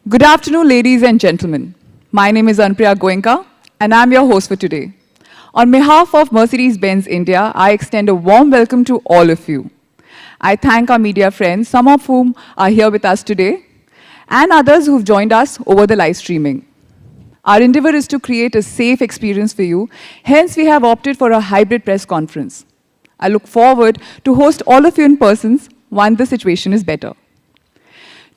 Good afternoon, ladies and gentlemen. My name is Anupriya Goenka, and I'm your host for today. On behalf of Mercedes-Benz India, I extend a warm welcome to all of you. I thank our media friends, some of whom are here with us today, and others who've joined us over the live streaming. Our endeavor is to create a safe experience for you, hence we have opted for a hybrid press conference. I look forward to host all of you in person once the situation is better.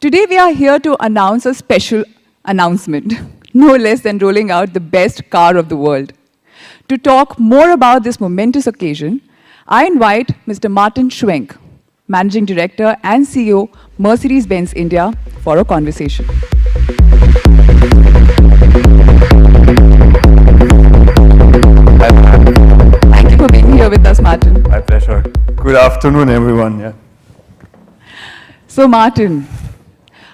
Today we are here to announce a special announcement, no less than rolling out the best car of the world. To talk more about this momentous occasion, I invite Mr. Martin Schwenk, Managing Director and CEO, Mercedes-Benz India, for a conversation. Thank you for being here with us, Martin. My pleasure. Good afternoon, everyone. Yeah. So, Martin,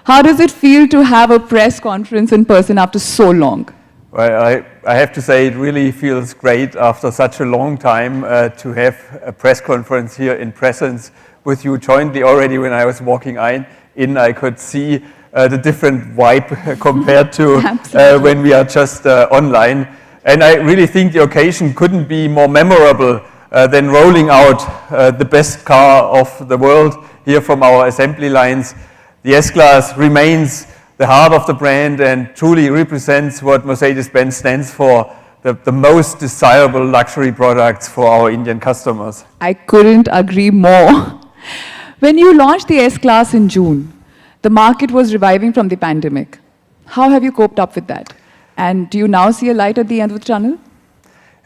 how does it feel to have a press conference in person after so long? Well, I have to say it really feels great after such a long time to have a press conference here in presence with you jointly. Already when I was walking in, I could see the different vibe compared to when we are just online. And I really think the occasion couldn't be more memorable than rolling out the best car of the world here from our assembly lines. The S-Class remains the heart of the brand and truly represents what Mercedes-Benz stands for, the most desirable luxury products for our Indian customers. I couldn't agree more. When you launched the S-Class in June, the market was reviving from the pandemic. How have you coped up with that? And do you now see a light at the end of the tunnel?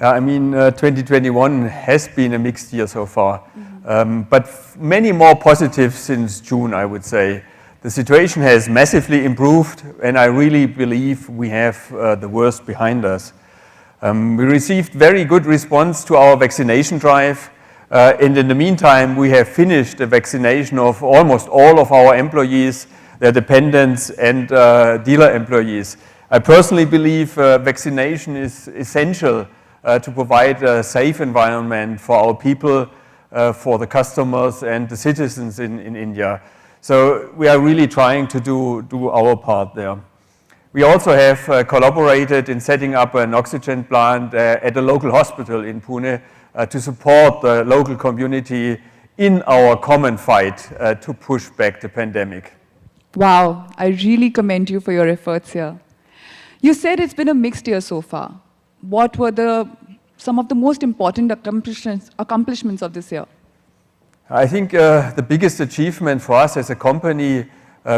I mean, 2021 has been a mixed year so far, but many more positives since June, I would say. The situation has massively improved, and I really believe we have the worst behind us. We received very good response to our vaccination drive, and in the meantime, we have finished the vaccination of almost all of our employees, their dependents, and dealer employees. I personally believe vaccination is essential to provide a safe environment for our people, for the customers, and the citizens in India. So we are really trying to do our part there. We also have collaborated in setting up an oxygen plant at a local hospital in Pune to support the local community in our common fight to push back the pandemic. Wow, I really commend you for your efforts here. You said it's been a mixed year so far. What were some of the most important accomplishments of this year? I think the biggest achievement for us as a company,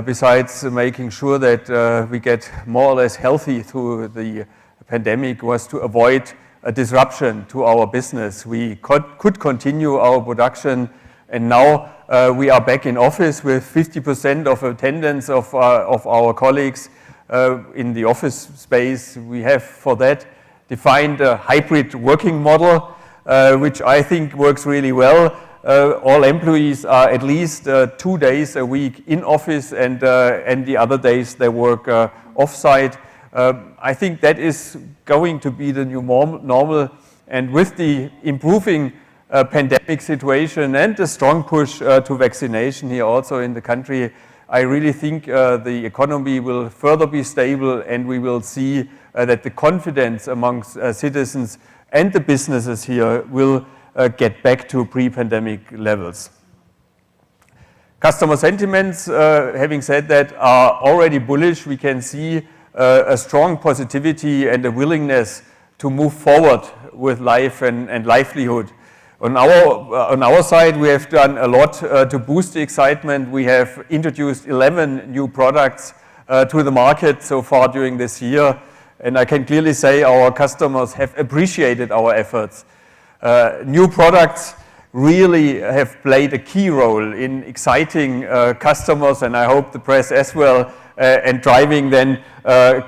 besides making sure that we get more or less healthy through the pandemic, was to avoid a disruption to our business. We could continue our production, and now we are back in office with 50% of attendance of our colleagues in the office space. We have for that defined a hybrid working model, which I think works really well. All employees are at least 2 days a week in office, and the other days they work off-site. I think that is going to be the new normal, and with the improving pandemic situation and the strong push to vaccination here also in the country, I really think the economy will further be stable, and we will see that the confidence amongst citizens and the businesses here will get back to pre-pandemic levels. Customer sentiments, having said that, are already bullish. We can see a strong positivity and a willingness to move forward with life and livelihood. On our side, we have done a lot to boost the excitement. We have introduced 11 new products to the market so far during this year, and I can clearly say our customers have appreciated our efforts. New products really have played a key role in exciting customers, and I hope the press as well, and driving then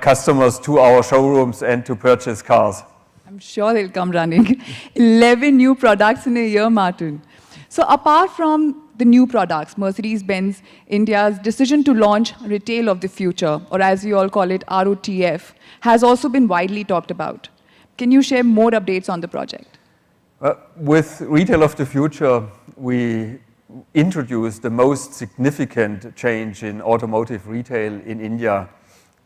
customers to our showrooms and to purchase cars. I'm sure they'll come running. 11 new products in a year, Martin. So apart from the new products, Mercedes-Benz India's decision to launch Retail of the Future, or as we all call it, ROTF, has also been widely talked about. Can you share more updates on the project? With Retail of the Future, we introduced the most significant change in automotive retail in India,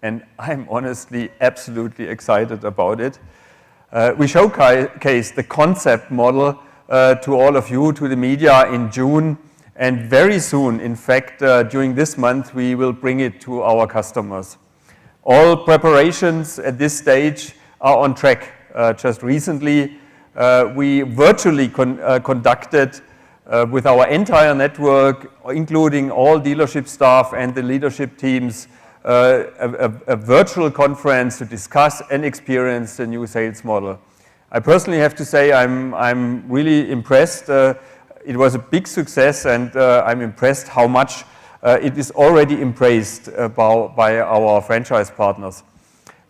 and I'm honestly absolutely excited about it. We showcased the concept model to all of you, to the media in June, and very soon, in fact, during this month, we will bring it to our customers. All preparations at this stage are on track. Just recently, we virtually conducted with our entire network, including all dealership staff and the leadership teams, a virtual conference to discuss and experience the new sales model. I personally have to say I'm really impressed. It was a big success, and I'm impressed how much it is already embraced by our franchise partners.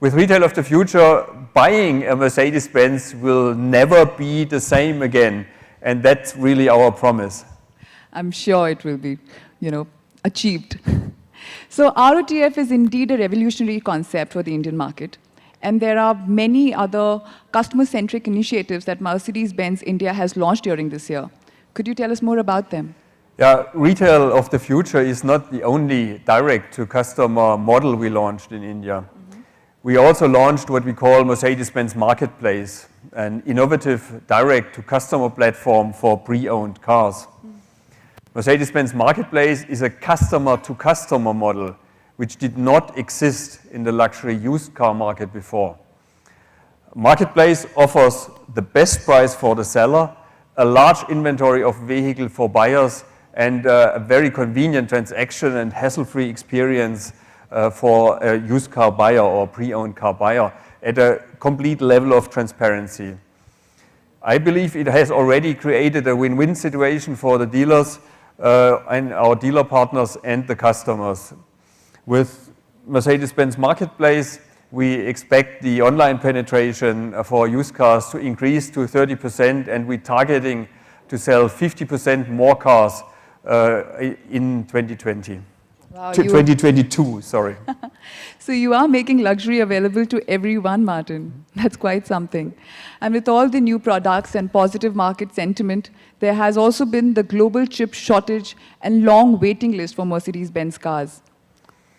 With Retail of the Future, buying a Mercedes-Benz will never be the same again, and that's really our promise. I'm sure it will be, achieved. So ROTF is indeed a revolutionary concept for the Indian market, and there are many other customer-centric initiatives that Mercedes-Benz India has launched during this year. Could you tell us more about them? Yeah, Retail of the Future is not the only direct-to-customer model we launched in India. We also launched what we call Mercedes-Benz Marketplace, an innovative direct-to-customer platform for pre-owned cars. Mercedes-Benz Marketplace is a customer-to-customer model which did not exist in the luxury used car market before. Marketplace offers the best price for the seller, a large inventory of vehicle for buyers, and a very convenient transaction and hassle-free experience for a used car buyer or pre-owned car buyer at a complete level of transparency. I believe it has already created a win-win situation for the dealers and our dealer partners and the customers. With Mercedes-Benz Marketplace, we expect the online penetration for used cars to increase to 30%, and we're targeting to sell 50% more cars in 2020. Wow, 2022, sorry. So you are making luxury available to everyone, Martin. That's quite something. And with all the new products and positive market sentiment, there has also been the global chip shortage and long waiting list for Mercedes-Benz cars.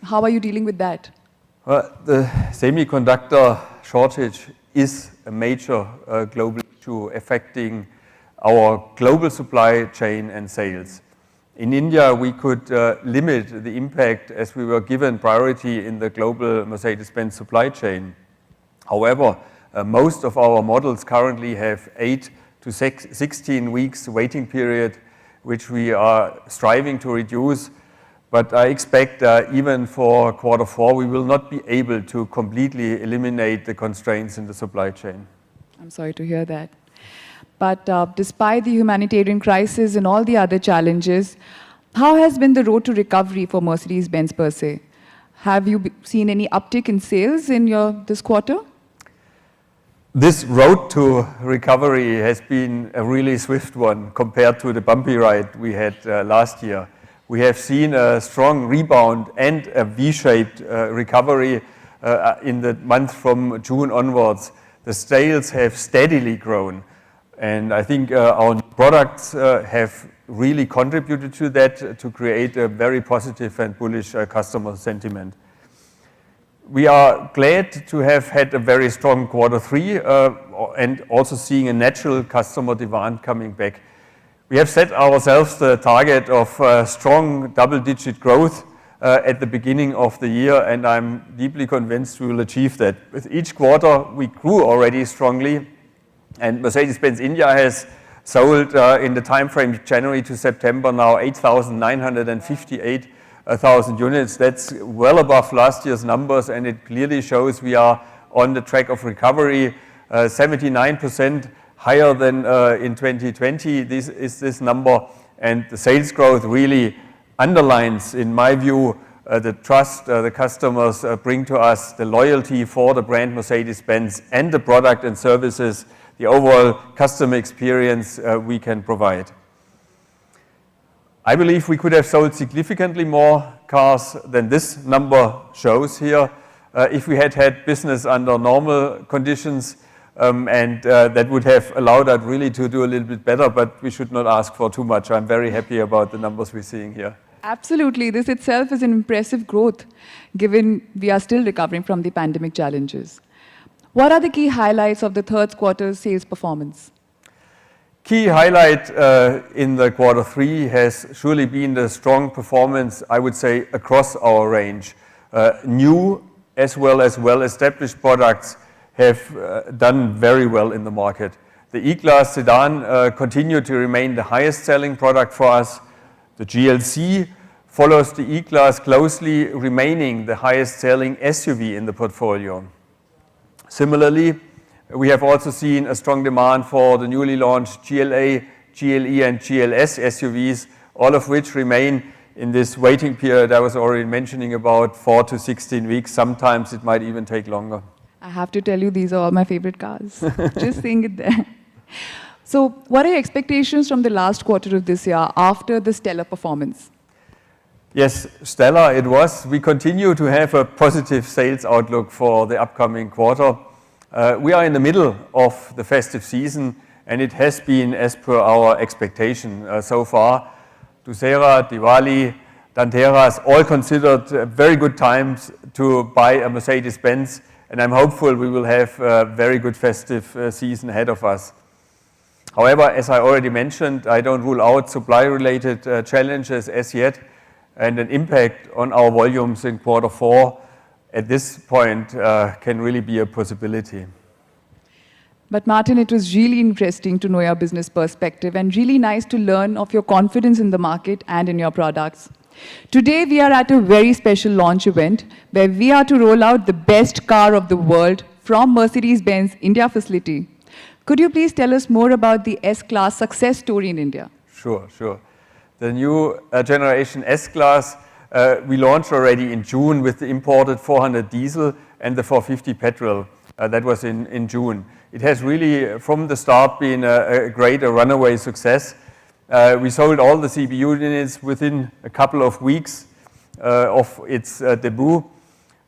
How are you dealing with that? The semiconductor shortage is a major global issue affecting our global supply chain and sales. In India, we could limit the impact as we were given priority in the global Mercedes-Benz supply chain. However, most of our models currently have 8 to 16 weeks waiting period, which we are striving to reduce. But I expect even for Q4, we will not be able to completely eliminate the constraints in the supply chain. I'm sorry to hear that. But despite the humanitarian crisis and all the other challenges, how has been the road to recovery for Mercedes-Benz per se? Have you seen any uptick in sales in this quarter? This road to recovery has been a really swift one compared to the bumpy ride we had last year. We have seen a strong rebound and a V-shaped recovery in the month from June onwards. The sales have steadily grown. And I think our products have really contributed to that, to create a very positive and bullish customer sentiment. We are glad to have had a very strong Q3 and also seeing a natural customer demand coming back. We have set ourselves the target of strong double-digit growth at the beginning of the year, and I'm deeply convinced we will achieve that. With each quarter, we grew already strongly, and Mercedes-Benz India has sold in the time frame January to September now 8,958 units. That's well above last year's numbers, and it clearly shows we are on the track of recovery. 79% higher than in 2020. This is this number, and the sales growth really underlines, in my view, the trust the customers bring to us, the loyalty for the brand Mercedes-Benz, and the product and services, the overall customer experience we can provide. I believe we could have sold significantly more cars than this number shows here if we had had business under normal conditions, and that would have allowed us really to do a little bit better, but we should not ask for too much. I'm very happy about the numbers we're seeing here. Absolutely. This itself is an impressive growth, given we are still recovering from the pandemic challenges. What are the key highlights of the third quarter's sales performance? Key highlight in the quarter three has surely been the strong performance, I would say, across our range. New as well as well-established products have done very well in the market. The E-Class sedan continued to remain the highest selling product for us. The GLC follows the E-Class closely, remaining the highest selling SUV in the portfolio. Similarly, we have also seen a strong demand for the newly launched GLA, GLE and GLS SUVs, all of which remain in this waiting period I was already mentioning, about 4 to 16 weeks. Sometimes it might even take longer. I have to tell you, these are all my favorite cars. Just seeing it there. So what are your expectations from the last quarter of this year after the stellar performance? Yes, stellar it was. We continue to have a positive sales outlook for the upcoming quarter. We are in the middle of the festive season, and it has been as per our expectation so far. Dussehra, Diwali, Dhanteras, all considered very good times to buy a Mercedes-Benz, and I'm hopeful we will have a very good festive season ahead of us. However, as I already mentioned, I don't rule out supply-related challenges as yet, and an impact on our volumes in quarter four at this point can really be a possibility. But Martin, it was really interesting to know your business perspective and really nice to learn of your confidence in the market and in your products. Today, we are at a very special launch event where we are to roll out the best car of the world from Mercedes-Benz India facility. Could you please tell us more about the S-Class success story in India? Sure. The new generation S-Class we launched already in June with the imported 400 diesel and the 450 petrol. That was in June. It has really, from the start, been a runaway success. We sold all the CBU units within a couple of weeks of its debut.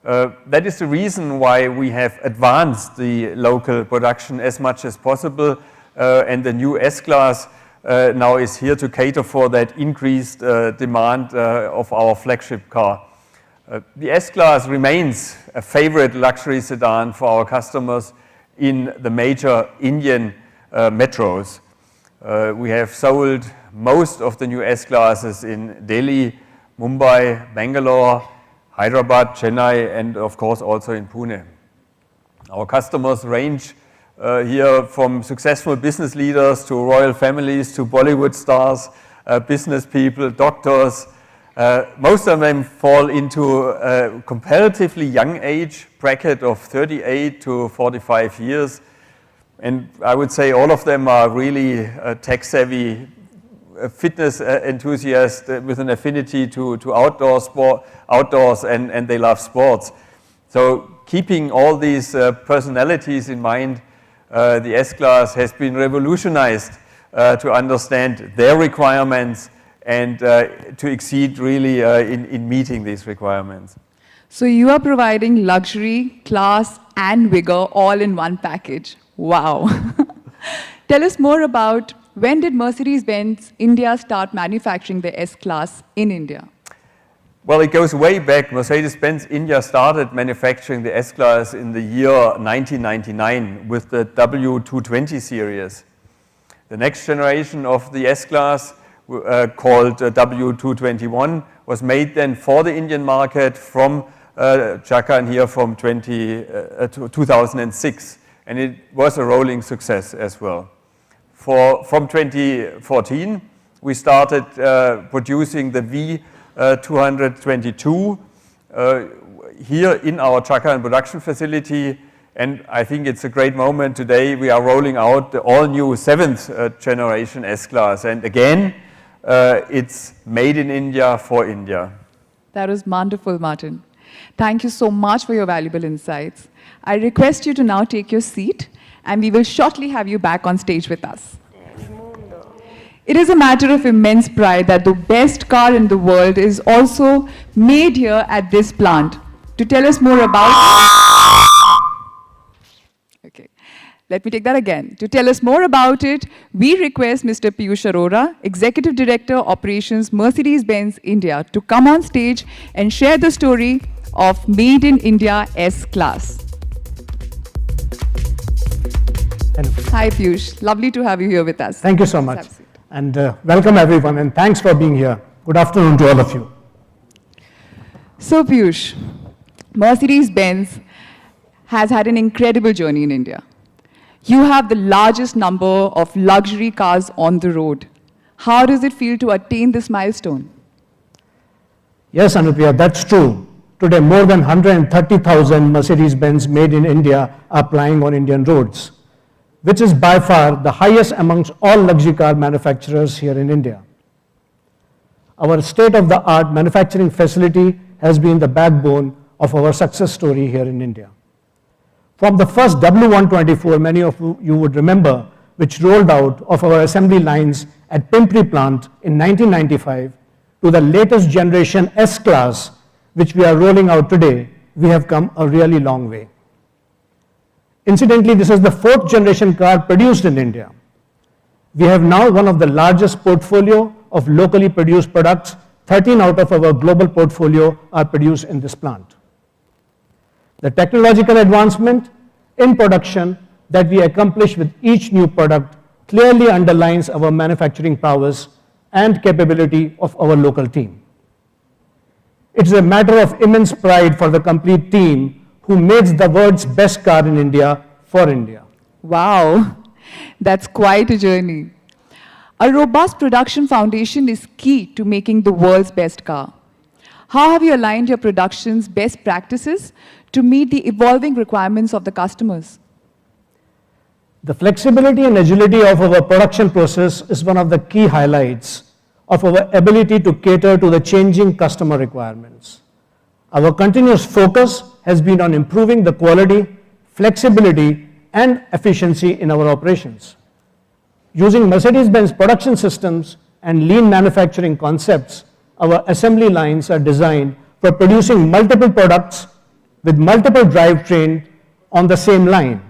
That is the reason why we have advanced the local production as much as possible, and the new S-Class now is here to cater for that increased demand of our flagship car. The S-Class remains a favorite luxury sedan for our customers in the major Indian metros. We have sold most of the new S-Classes in Delhi, Mumbai, Bangalore, Hyderabad, Chennai, and of course also in Pune. Our customers range here from successful business leaders to royal families to Bollywood stars, business people, doctors. Most of them fall into a comparatively young age bracket of 38 to 45 years. And I would say all of them are really tech-savvy, fitness enthusiasts with an affinity to outdoors, and they love sports. So keeping all these personalities in mind, the S-Class has been revolutionized to understand their requirements and to exceed really in meeting these requirements. So you are providing luxury, class, and vigor all in one package. Wow. Tell us more about when did Mercedes-Benz India start manufacturing the S-Class in India? Well, it goes way back. Mercedes-Benz India started manufacturing the S-Class in the year 1999 with the W220 series. The next generation of the S-Class, called W221, was made then for the Indian market from Chakan here from 2006, and it was a rolling success as well. From 2014, we started producing the V222 here in our Chakan production facility, and I think it's a great moment today. We are rolling out the all-new 7th generation S-Class, and again, it's made in India for India. That was wonderful, Martin. Thank you so much for your valuable insights. I request you to now take your seat, and we will shortly have you back on stage with us. It is a matter of immense pride that the best car in the world is also made here at this plant. To tell us more about... Okay, let me take that again. To tell us more about it, we request Mr. Piyush Arora, Executive Director, Operations, Mercedes-Benz India, to come on stage and share the story of Made in India S-Class. Hi, Piyush. Lovely to have you here with us. Thank you so much. And welcome, everyone, and thanks for being here. Good afternoon to all of you. So, Piyush, Mercedes-Benz has had an incredible journey in India. You have the largest number of luxury cars on the road. How does it feel to attain this milestone? Yes, Anupriya, that's true. Today, more than 130,000 Mercedes-Benz made in India are plying on Indian roads, which is by far the highest amongst all luxury car manufacturers here in India. Our state-of-the-art manufacturing facility has been the backbone of our success story here in India. From the first W124, many of you would remember, which rolled out of our assembly lines at Pimpri plant in 1995, to the latest generation S-Class, which we are rolling out today, we have come a really long way. Incidentally, this is the 4th generation car produced in India. We have now one of the largest portfolio of locally produced products. 13 out of our global portfolio are produced in this plant. The technological advancement in production that we accomplish with each new product clearly underlines our manufacturing prowess and capability of our local team. It's a matter of immense pride for the complete team who makes the world's best car in India for India. Wow, that's quite a journey. A robust production foundation is key to making the world's best car. How have you aligned your production's best practices to meet the evolving requirements of the customers? The flexibility and agility of our production process is one of the key highlights of our ability to cater to the changing customer requirements. Our continuous focus has been on improving the quality, flexibility, and efficiency in our operations. Using Mercedes-Benz production systems and lean manufacturing concepts, our assembly lines are designed for producing multiple products with multiple drivetrain on the same line.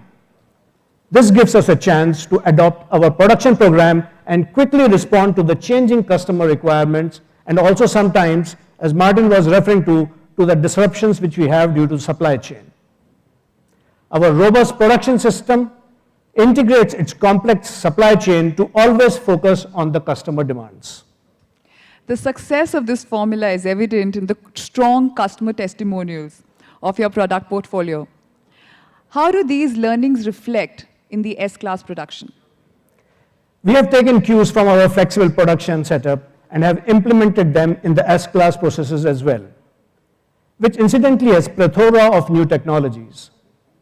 This gives us a chance to adopt our production program and quickly respond to the changing customer requirements, and also sometimes, as Martin was referring to the disruptions which we have due to supply chain. Our robust production system integrates its complex supply chain to always focus on the customer demands. The success of this formula is evident in the strong customer testimonials of your product portfolio. How do these learnings reflect in the S-Class production? We have taken cues from our flexible production setup and have implemented them in the S-Class processes as well, which incidentally has plethora of new technologies.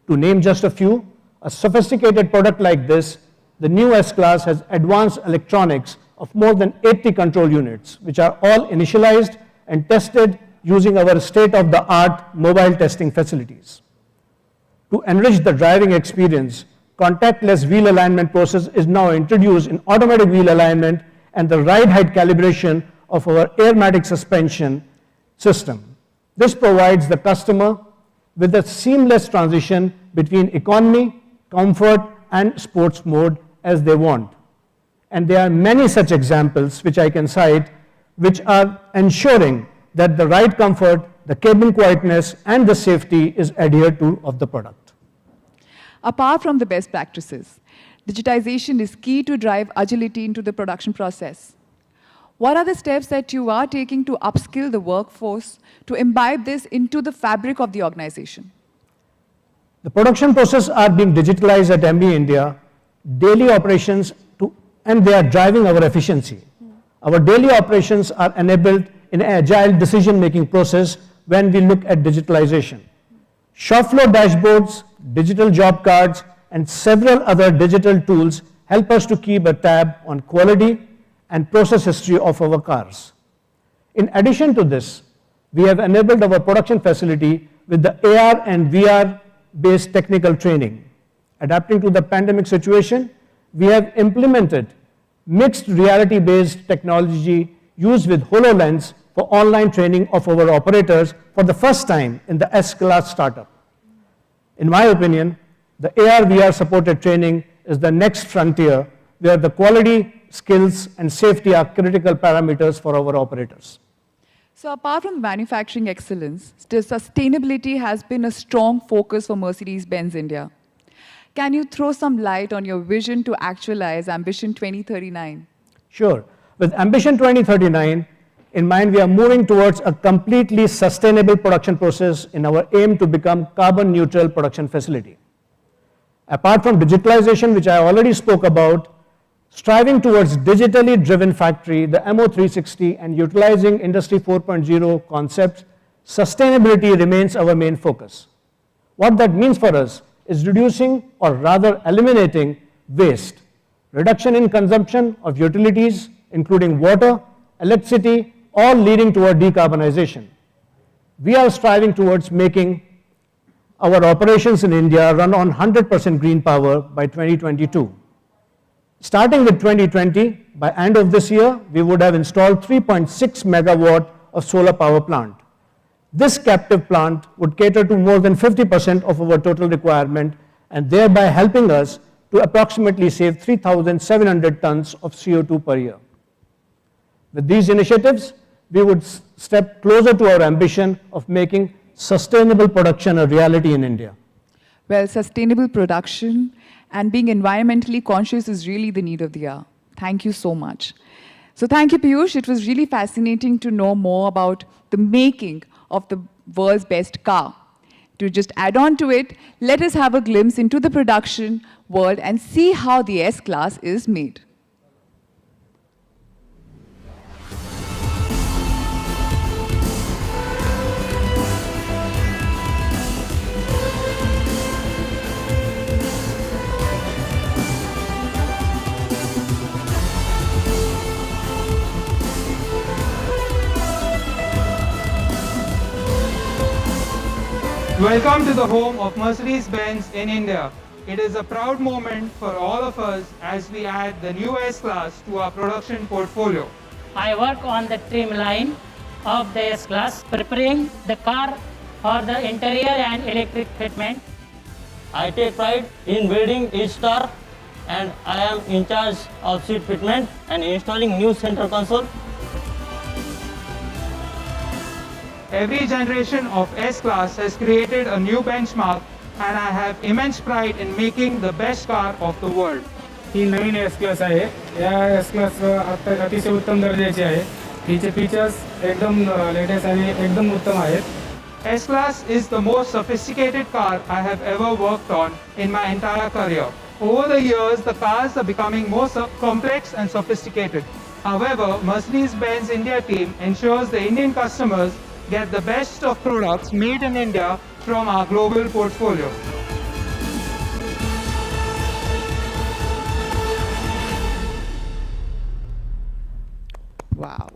To name just a few, a sophisticated product like this, the new S-Class has advanced electronics of more than 80 control units, which are all initialized and tested using our state-of-the-art mobile testing facilities. To enrich the driving experience, contactless wheel alignment process is now introduced in automatic wheel alignment and the ride height calibration of our Airmatic suspension system. This provides the customer with a seamless transition between economy, comfort, and sports mode as they want. And there are many such examples which I can cite, which are ensuring that the ride comfort, the cabin quietness, and the safety is adhered to of the product. Apart from the best practices, Digitization is key to drive agility into the production process. What are the steps that you are taking to upskill the workforce to imbibe this into the fabric of the organization? The production process are being digitalized at MB India, daily operations, and they are driving our efficiency. Our daily operations are enabled in an agile decision-making process when we look at digitalization. Shop floor dashboards, digital job cards, and several other digital tools help us to keep a tab on quality and process history of our cars. In addition to this, we have enabled our production facility with the AR and VR-based technical training. Adapting to the pandemic situation, we have implemented mixed reality-based technology used with HoloLens for online training of our operators for the first time in the S-Class startup. In my opinion, the AR/VR supported training is the next frontier where the quality, skills, and safety are critical parameters for our operators. So apart from manufacturing excellence, still sustainability has been a strong focus for Mercedes-Benz India. Can you throw some light on your vision to actualize Ambition 2039? Sure. With Ambition 2039 in mind, we are moving towards a completely sustainable production process in our aim to become carbon neutral production facility. Apart from digitalization, which I already spoke about, striving towards digitally driven factory, the MO360, and utilizing Industry 4.0 concepts, sustainability remains our main focus. What that means for us is reducing, or rather eliminating, waste, reduction in consumption of utilities, including water, electricity, all leading toward decarbonization. We are striving towards making our operations in India run on 100% green power by 2022. Starting with 2020, by end of this year, we would have installed 3.6 megawatt of solar power plant. This captive plant would cater to more than 50% of our total requirement and thereby helping us to approximately save 3,700 tons of CO2 per year. With these initiatives, we would step closer to our ambition of making sustainable production a reality in India. Well, sustainable production and being environmentally conscious is really the need of the hour. Thank you so much. So thank you, Piyush. It was really fascinating to know more about the making of the world's best car. To just add on to it, let us have a glimpse into the production world and see how the S-Class is made. Welcome to the home of Mercedes-Benz in India. It is a proud moment for all of us as we add the new S-Class to our production portfolio. I work on the trim line of the S-Class, preparing the car for the interior and electric fitment. I take pride in building each star, and I am in charge of seat fitment and installing new center console. Every generation of S-Class has created a new benchmark, and I have immense pride in making the best car of the world. He Naveen S class आहे. या S class अतिशय उत्तम दर्जाची आहे. हिचे features एकदम latest आणि एकदम उत्तम आहेत. S-Class is the most sophisticated car I have ever worked on in my entire career. Over the years, the cars are becoming more complex and sophisticated. However, Mercedes-Benz India team ensures the Indian customers get the best of products made in India from our global portfolio. Wow.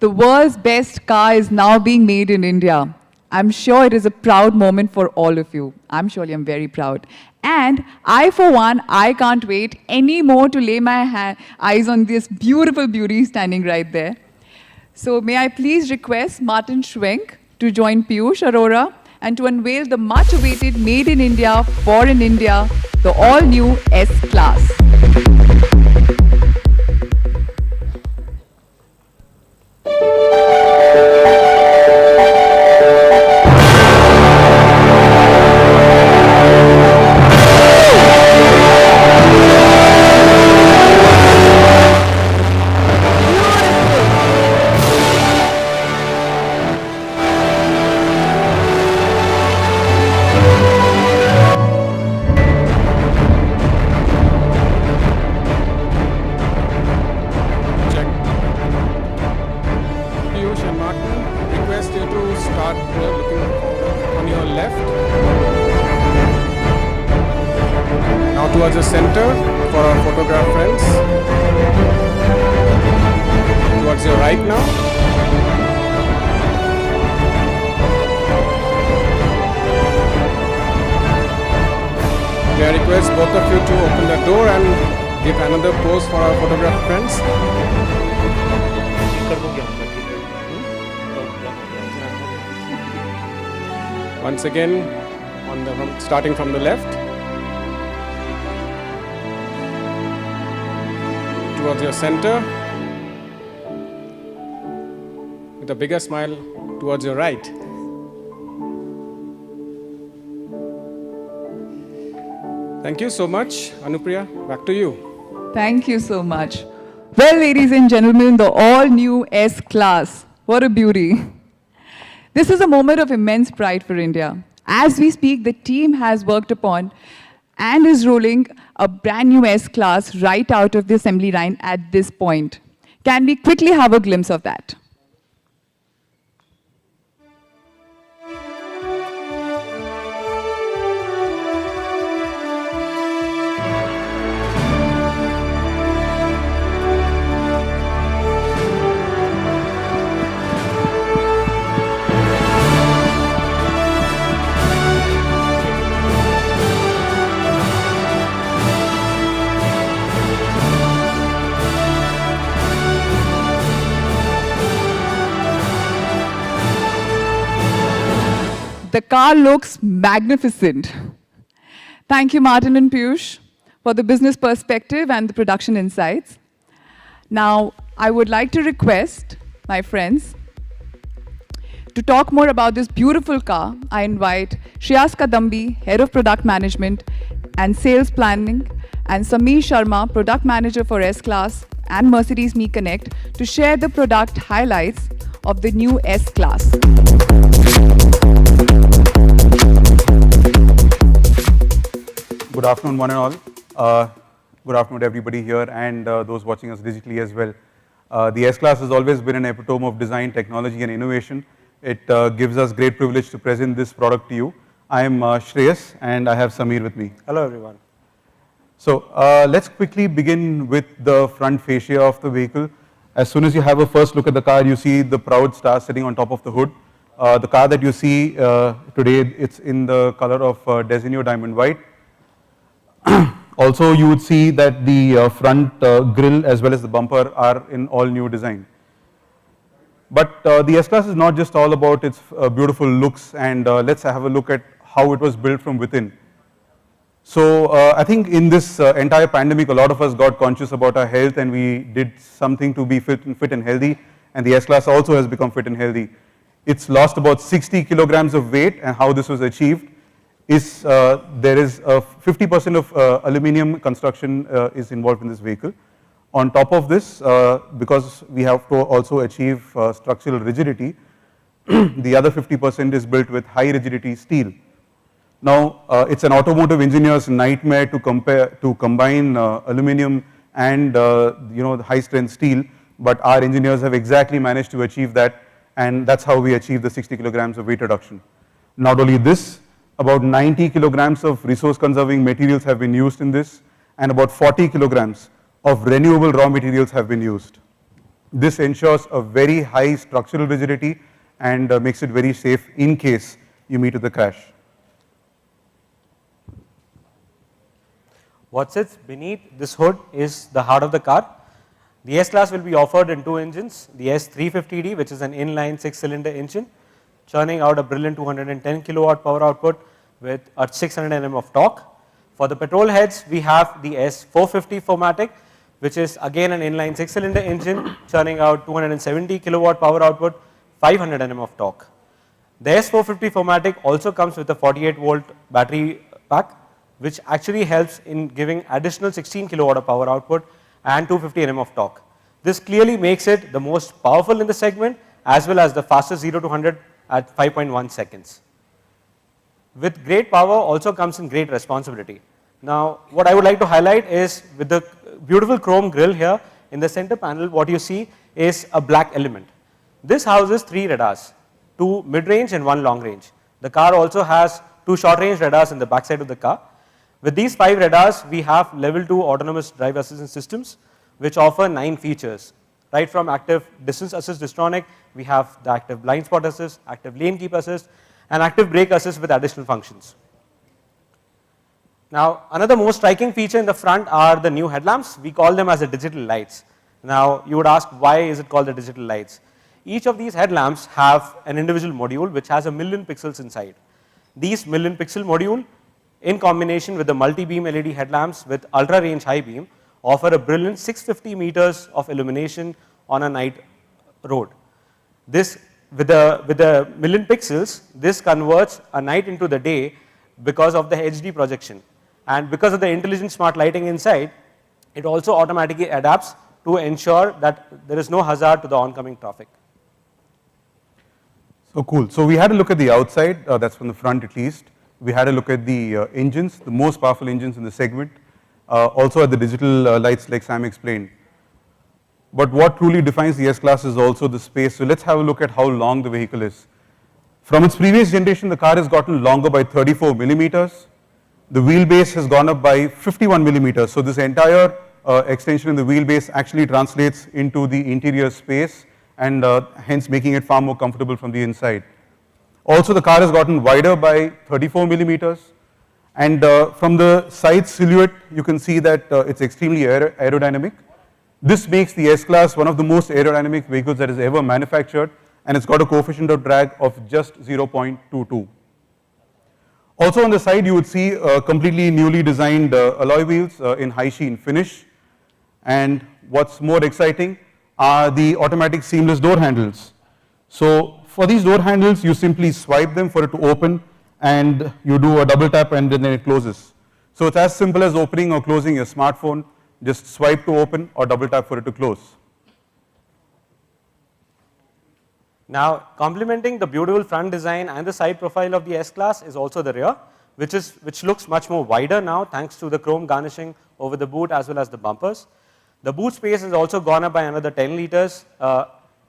The world's best car is now being made in India. I'm sure it is a proud moment for all of you. I'm surely I'm very proud. And I, for one, I can't wait any more to lay my eyes on this beautiful beauty standing right there. So may I please request Martin Schwenk to join Piyush Arora and to unveil the much-awaited Made in India, for in India, the all-new S-Class. start looking on your left. Now towards the center for our photograph friends. Towards your right now. May I request both of you to open the door and give another pose for our photograph friends. Once again, starting from the left. Towards your center. With a bigger smile towards your right. Thank you so much. Anupriya, back to you. Thank you so much. Well, ladies and gentlemen, the all-new S-Class. What a beauty. This is a moment of immense pride for India. As we speak, the team has worked upon and is rolling a brand new S-Class right out of the assembly line at this point. Can we quickly have a glimpse of that? The car looks magnificent. Thank you, Martin and Piyush, for the business perspective and the production insights. Now, I would like to request my friends to talk more about this beautiful car. I invite Shreyas Kadambi, Head of Product Management and Sales Planning, and Sameer Sharma, Product Manager for S-Class and Mercedes Me Connect, to share the product highlights of the new S-Class. Good afternoon, one and all. Good afternoon to everybody here and those watching us digitally as well. The S-Class has always been an epitome of design, technology and innovation. It gives us great privilege to present this product to you. I am Shreyas and I have Sameer with me. Hello everyone. So let's quickly begin with the front fascia of the vehicle. As soon as you have a first look at the car, you see the proud star sitting on top of the hood. The car that you see today, it's in the color of Designo Diamond White. Also, you would see that the front grille as well as the bumper are in all new design. But the S-Class is not just all about its beautiful looks, and let's have a look at how it was built from within. So I think in this entire pandemic, a lot of us got conscious about our health and we did something to be fit and healthy, and the S-Class also has become fit and healthy. It's lost about 60 kilograms of weight, and how this was achieved is there is 50% of aluminum construction is involved in this vehicle. On top of this, because we have to also achieve structural rigidity, the other 50% is built with high rigidity steel. Now, it's an automotive engineer's nightmare to combine aluminum and the high strength steel, but our engineers have exactly managed to achieve that, and that's how we achieve the 60 kilograms of weight reduction. Not only this, about 90 kilograms of resource conserving materials have been used in this, and about 40 kilograms of renewable raw materials have been used. This ensures a very high structural rigidity and makes it very safe in case you meet with a crash. What sits beneath this hood is the heart of the car. The S-Class will be offered in two engines, the S350D, which is an inline 6-cylinder engine, churning out a brilliant 210 kilowatt power output with a 600 Nm of torque. For the petrol heads, we have the S450 4MATIC, which is again an inline 6-cylinder engine, churning out 270 kilowatt power output, 500 Nm of torque. The S450 4MATIC also comes with a 48 volt battery pack, which actually helps in giving additional 16 kilowatt of power output and 250 Nm of torque. This clearly makes it the most powerful in the segment, as well as the fastest 0 to 100 at 5.1 seconds. With great power also comes in great responsibility. Now, what I would like to highlight is, with the beautiful chrome grille here, in the center panel what you see is a black element. This houses 3 radars. 2 mid-range and 1 long-range. The car also has 2 short-range radars in the backside of the car. With these 5 radars, we have level 2 autonomous drive assistance systems, which offer 9 features. Right from active distance assist Distronic, we have the active blind spot assist, active lane keep assist, and active brake assist with additional functions. Now, another most striking feature in the front are the new headlamps. We call them as the digital lights. Now, you would ask, why is it called the digital lights? Each of these headlamps have an individual module which has 1,000,000 pixels inside. These 1,000,000 pixel module, in combination with the multi-beam LED headlamps with ultra range high beam, offer a brilliant 650 meters of illumination on a night road. This, with the 1,000,000 pixels, this converts a night into the day because of the HD projection. And because of the intelligent smart lighting inside, it also automatically adapts to ensure that there is no hazard to the oncoming traffic. So cool. So we had a look at the outside, that's from the front at least. We had a look at the engines, the most powerful engines in the segment. Also at the digital lights like Sam explained. But what truly defines the S-Class is also the space. So let's have a look at how long the vehicle is. From its previous generation, the car has gotten longer by 34 millimeters. The wheelbase has gone up by 51 millimeters. So this entire extension in the wheelbase actually translates into the interior space and hence making it far more comfortable from the inside. Also, the car has gotten wider by 34 millimeters. And from the side silhouette, you can see that it's extremely aerodynamic. This makes the S-Class one of the most aerodynamic vehicles that is ever manufactured, and it's got a coefficient of drag of just 0.22. Also on the side, you would see completely newly designed alloy wheels in high sheen finish. And what's more exciting are the automatic seamless door handles. So for these door handles, you simply swipe them for it to open, and you do a double tap and then it closes. So it's as simple as opening or closing your smartphone. Just swipe to open or double tap for it to close. Now, complementing the beautiful front design and the side profile of the S-Class is also the rear, which looks much more wider now thanks to the chrome garnishing over the boot as well as the bumpers. The boot space has also gone up by another 10 liters,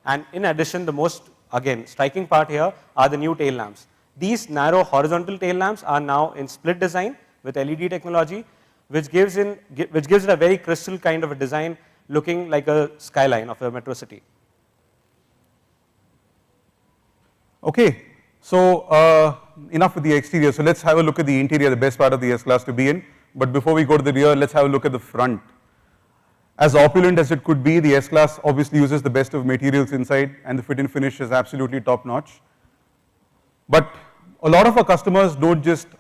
and in addition, the most, again, striking part here are the new tail lamps. These narrow horizontal tail lamps are now in split design with LED technology, which gives it a very crystal kind of a design, looking like a skyline of a metro city. Okay, so enough with the exterior. So let's have a look at the interior, the best part of the S-Class to be in. But before we go to the rear, let's have a look at the front. As opulent as it could be, the S-Class obviously uses the best of materials inside, and the fit and finish is absolutely top notch. But a lot of our customers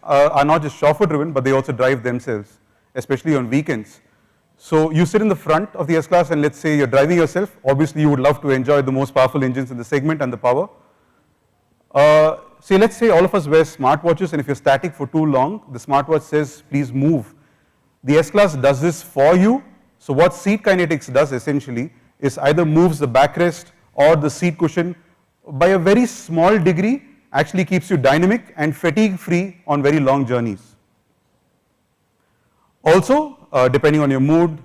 are not just chauffeur driven, but they also drive themselves, especially on weekends. So you sit in the front of the S-Class and let's say you're driving yourself. Obviously you would love to enjoy the most powerful engines in the segment and the power. Let's say all of us wear smartwatches, and if you're static for too long, the smartwatch says please move. The S-Class does this for you. So what Seat Kinetics does essentially is either moves the backrest or the seat cushion by a very small degree, actually keeps you dynamic and fatigue free on very long journeys. Also, depending on your mood,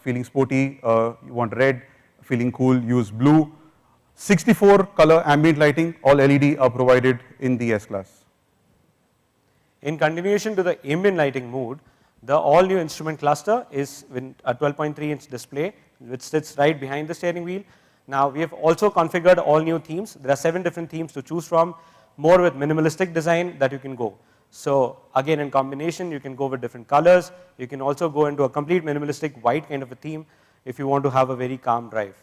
feeling sporty, you want red, feeling cool, use blue. 64 color ambient lighting, all LED are provided in the S-Class. In continuation to the ambient lighting mood, the all new instrument cluster is with a 12.3-inch display which sits right behind the steering wheel. Now we have also configured all new themes. There are 7 different themes to choose from, more with minimalistic design that you can go. So again, in combination, you can go with different colors. You can also go into a complete minimalistic white kind of a theme if you want to have a very calm drive.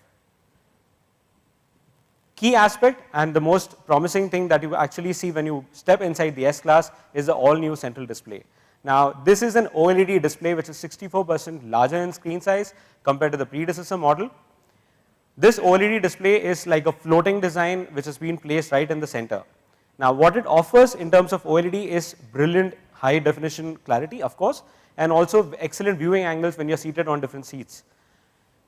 Key aspect and the most promising thing that you actually see when you step inside the S-Class is the all new central display. Now this is an OLED display which is 64% larger in screen size compared to the predecessor model. This OLED display is like a floating design which has been placed right in the center. Now what it offers in terms of OLED is brilliant high definition clarity, of course, and also excellent viewing angles when you are seated on different seats.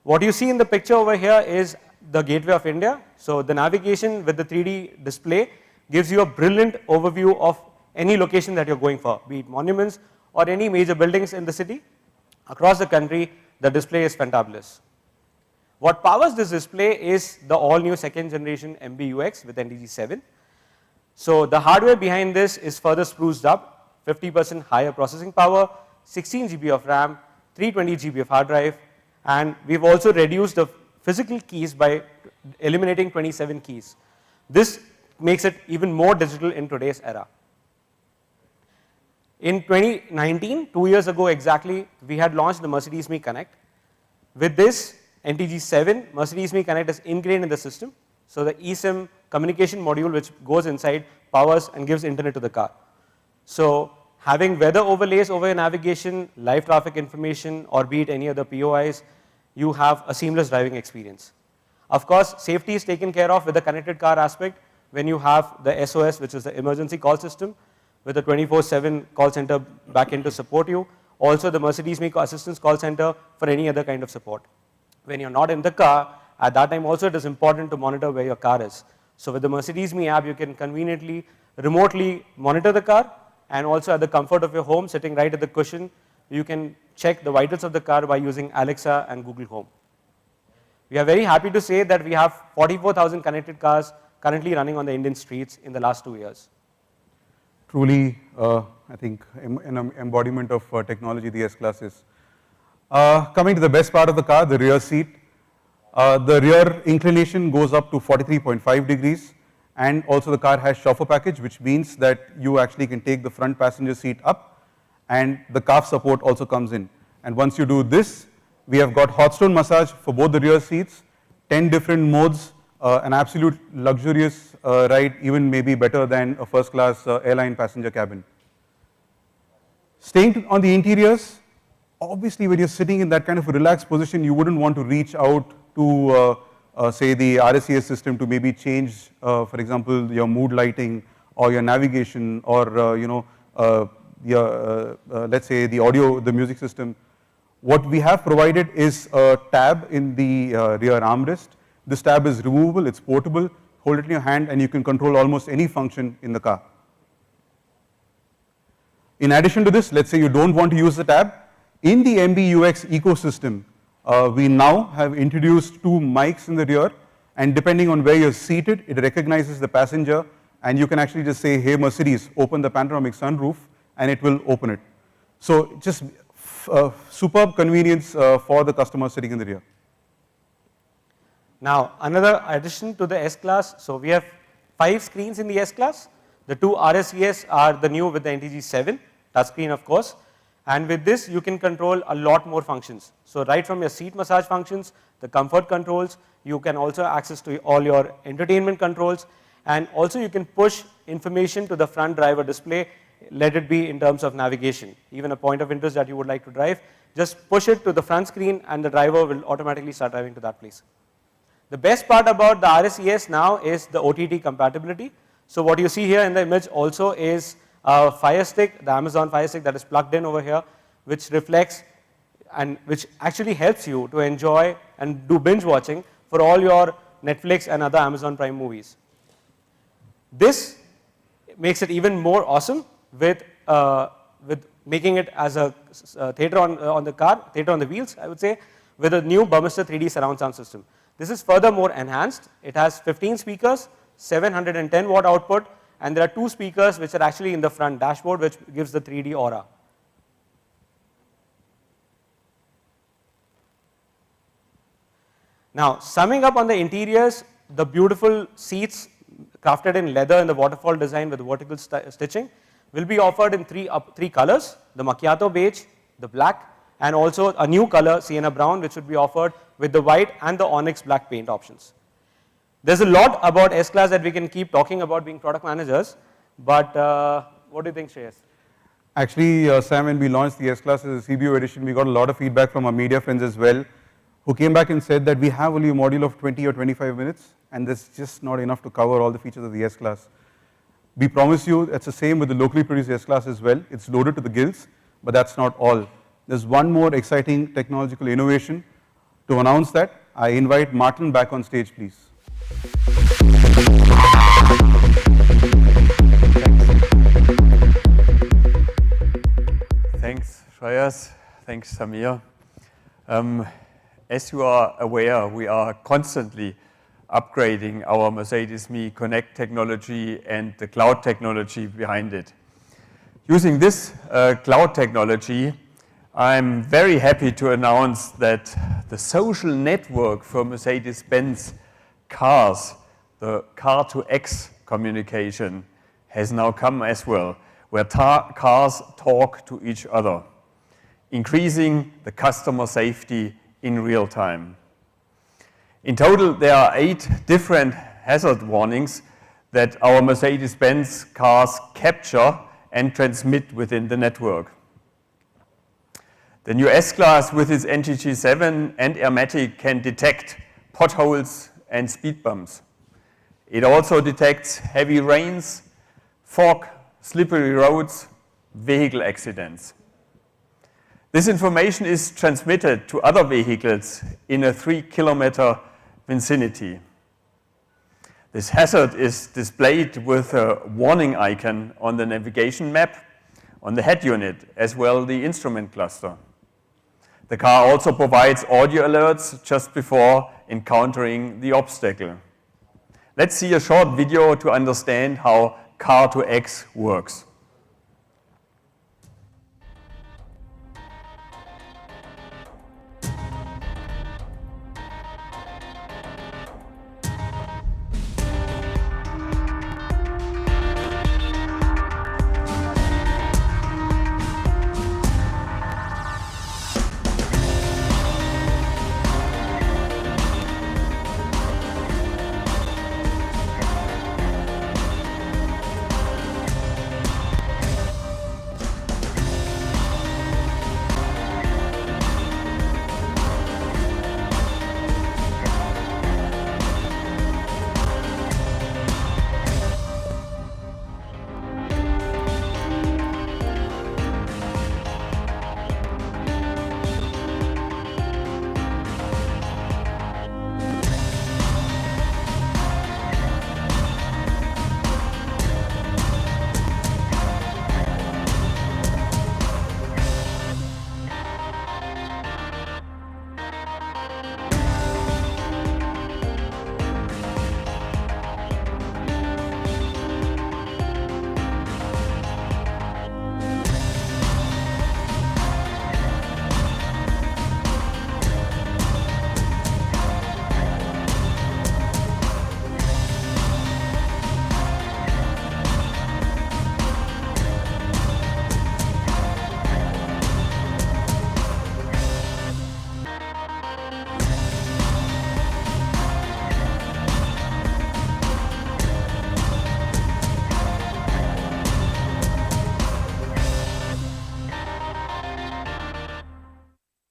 What you see in the picture over here is the Gateway of India. So the navigation with the 3D display gives you a brilliant overview of any location that you're going for, be it monuments or any major buildings in the city. Across the country, the display is fantabulous. What powers this display is the all new second generation MBUX with NDG7. So the hardware behind this is further spruced up, 50% higher processing power, 16 GB of RAM, 320 GB of hard drive, and we've also reduced the physical keys by eliminating 27 keys. This makes it even more digital in today's era. In 2019, 2 years ago exactly, we had launched the Mercedes Me Connect. With this NTG7, Mercedes Me Connect is ingrained in the system. So the eSIM communication module which goes inside powers and gives internet to the car. So having weather overlays over your navigation, live traffic information, or be it any other POIs, you have a seamless driving experience. Of course, safety is taken care of with the connected car aspect when you have the SOS, which is the emergency call system, with a 24/7 call center backend to support you. Also the Mercedes Me Assistance call center for any other kind of support. When you're not in the car, at that time also it is important to monitor where your car is. So with the Mercedes Me app, you can conveniently, remotely monitor the car, and also at the comfort of your home, sitting right at the cushion, you can check the vitals of the car by using Alexa and Google Home. We are very happy to say that we have 44,000 connected cars currently running on the Indian streets in the last 2 years. Truly, I think, an embodiment of technology the S-Class is. Coming to the best part of the car, the rear seat. The rear inclination goes up to 43.5 degrees, and also the car has chauffeur package, which means that you actually can take the front passenger seat up, and the calf support also comes in. And once you do this, we have got hot stone massage for both the rear seats, 10 different modes, an absolute luxurious ride, even maybe better than a first class airline passenger cabin. Staying on the interiors, obviously when you're sitting in that kind of a relaxed position, you wouldn't want to reach out to say the RSCS system to maybe change, for example, your mood lighting or your navigation or let's say the audio, the music system. What we have provided is a tab in the rear armrest. This tab is removable, it's portable, hold it in your hand and you can control almost any function in the car. In addition to this, let's say you don't want to use the tab, in the MBUX ecosystem, we now have introduced 2 mics in the rear, and depending on where you're seated, it recognizes the passenger, and you can actually just say, hey Mercedes, open the panoramic sunroof, and it will open it. So just superb convenience for the customer sitting in the rear. Now another addition to the S-Class, so we have 5 screens in the S-Class. The 2 RSCS are the new with the NTG7, touchscreen of course. And with this, you can control a lot more functions. So right from your seat massage functions, the comfort controls, you can also access to all your entertainment controls, and also you can push information to the front driver display, let it be in terms of navigation. Even a point of interest that you would like to drive, just push it to the front screen and the driver will automatically start driving to that place. The best part about the RSCS now is the OTT compatibility. So what you see here in the image also is a Fire Stick, the Amazon Fire Stick that is plugged in over here, which reflects and which actually helps you to enjoy and do binge watching for all your Netflix and other Amazon Prime movies. This makes it even more awesome with making it as a theater on the car, theater on the wheels, I would say, with a new Burmester 3D surround sound system. This is furthermore enhanced. It has 15 speakers, 710 watt output, and there are 2 speakers which are actually in the front dashboard, which gives the 3D aura. Now summing up on the interiors, the beautiful seats crafted in leather in the waterfall design with vertical stitching will be offered in 3 colors, the macchiato beige, the black, and also a new color, sienna brown, which would be offered with the white and the onyx black paint options. There's a lot about S-Class that we can keep talking about being product managers, but what do you think, Shreyas? Actually, Sam, when we launched the S-Class as a CBO edition, we got a lot of feedback from our media friends as well, who came back and said that we have only a module of 20 or 25 minutes, and that's just not enough to cover all the features of the S-Class. We promise you it's the same with the locally produced S-Class as well. It's loaded to the gills, but that's not all. There's one more exciting technological innovation. To announce that, I invite Martin back on stage, please. Thanks, Shreyas. Thanks, Samir. As you are aware, we are constantly upgrading our Mercedes Me Connect technology and the cloud technology behind it. Using this cloud technology, I'm very happy to announce that the social network for Mercedes-Benz cars, the Car2X communication, has now come as well, where cars talk to each other, increasing the customer safety in real time. In total, there are 8 different hazard warnings that our Mercedes-Benz cars capture and transmit within the network. The new S-Class with its NGG7 and Airmatic can detect potholes and speed bumps. It also detects heavy rains, fog, slippery roads, vehicle accidents. This information is transmitted to other vehicles in a 3-kilometer vicinity. This hazard is displayed with a warning icon on the navigation map, on the head unit, as well as the instrument cluster. The car also provides audio alerts just before encountering the obstacle. Let's see a short video to understand how Car2X works.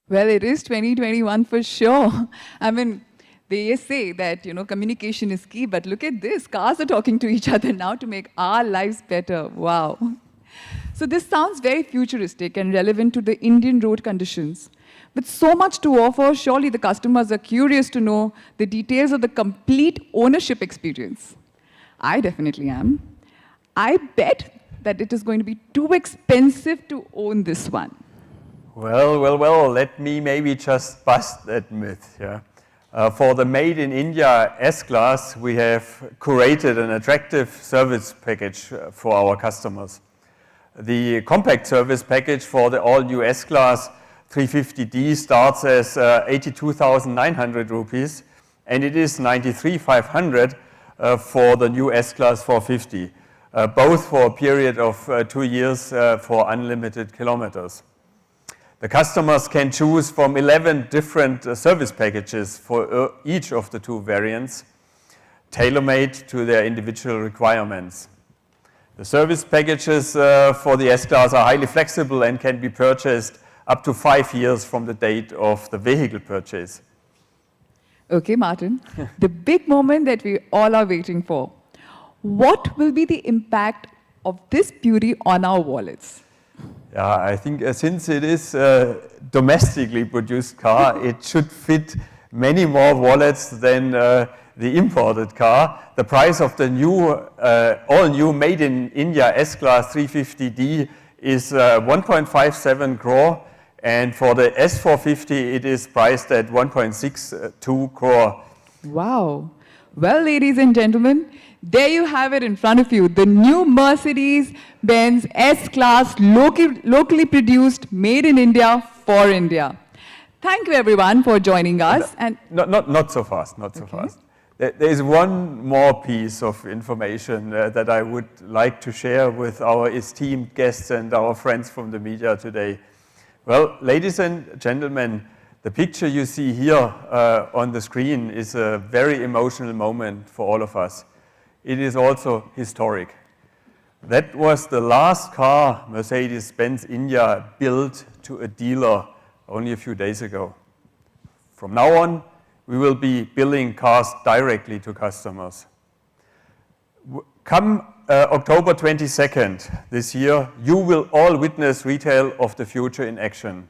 Well, it is 2021 for sure. I mean, they say that, communication is key, but look at this. Cars are talking to each other now to make our lives better. Wow. So this sounds very futuristic and relevant to the Indian road conditions. With so much to offer, surely the customers are curious to know the details of the complete ownership experience. I definitely am. I bet that it is going to be too expensive to own this one. Well, let me maybe just bust that myth. Yeah? For the Made in India S-Class, we have curated an attractive service package for our customers. The compact service package for the all-new S-Class 350D starts as 82,900 rupees, and it is 93,500 for the new S-Class 450, both for a period of 2 years for unlimited kilometers. The customers can choose from 11 different service packages for each of the 2 variants, tailor-made to their individual requirements. The service packages for the S-Class are highly flexible and can be purchased up to 5 years from the date of the vehicle purchase. Okay, Martin, the big moment that we all are waiting for. What will be the impact of this beauty on our wallets? Yeah, I think since it is a domestically produced car, it should fit many more wallets than the imported car. The price of the new, all-new Made in India S-Class 350D is 1.57 crore, and for the S450 it is priced at 1.62 crore. Wow. Well, ladies and gentlemen, there you have it in front of you, the new Mercedes-Benz S-Class, locally produced, made in India, for India. Thank you everyone for joining us. And Not so fast, not so fast. There is one more piece of information that I would like to share with our esteemed guests and our friends from the media today. Well, ladies and gentlemen, the picture you see here on the screen is a very emotional moment for all of us. It is also historic. That was the last car Mercedes-Benz India built to a dealer only a few days ago. From now on, we will be building cars directly to customers. Come October 22nd this year, you will all witness retail of the future in action.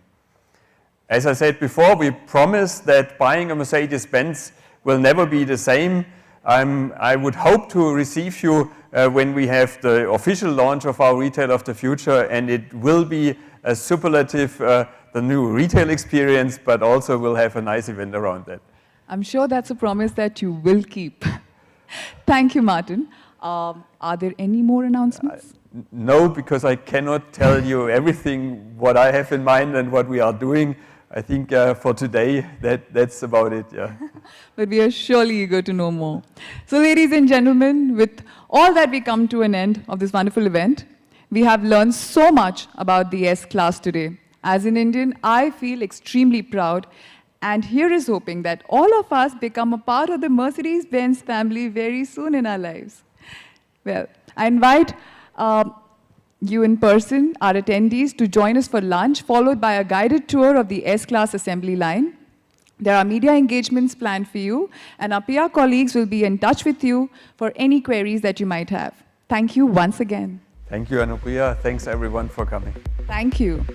As I said before, we promise that buying a Mercedes-Benz will never be the same. I would hope to receive you when we have the official launch of our Retail of the Future, and it will be a superlative, the new retail experience, but also we'll have a nice event around that. I'm sure that's a promise that you will keep. Thank you, Martin. Are there any more announcements? No, because I cannot tell you everything what I have in mind and what we are doing. I think for today, that's about it, yeah. But we are surely eager to know more. So ladies and gentlemen, with all that, we come to an end of this wonderful event. We have learned so much about the S-Class today. As an Indian, I feel extremely proud, and here is hoping that all of us become a part of the Mercedes-Benz family very soon in our lives. Well, I invite you in person, our attendees, to join us for lunch, followed by a guided tour of the S-Class assembly line. There are media engagements planned for you, and our PR colleagues will be in touch with you for any queries that you might have. Thank you once again. Thank you, Anupriya. Thanks everyone for coming. Thank you.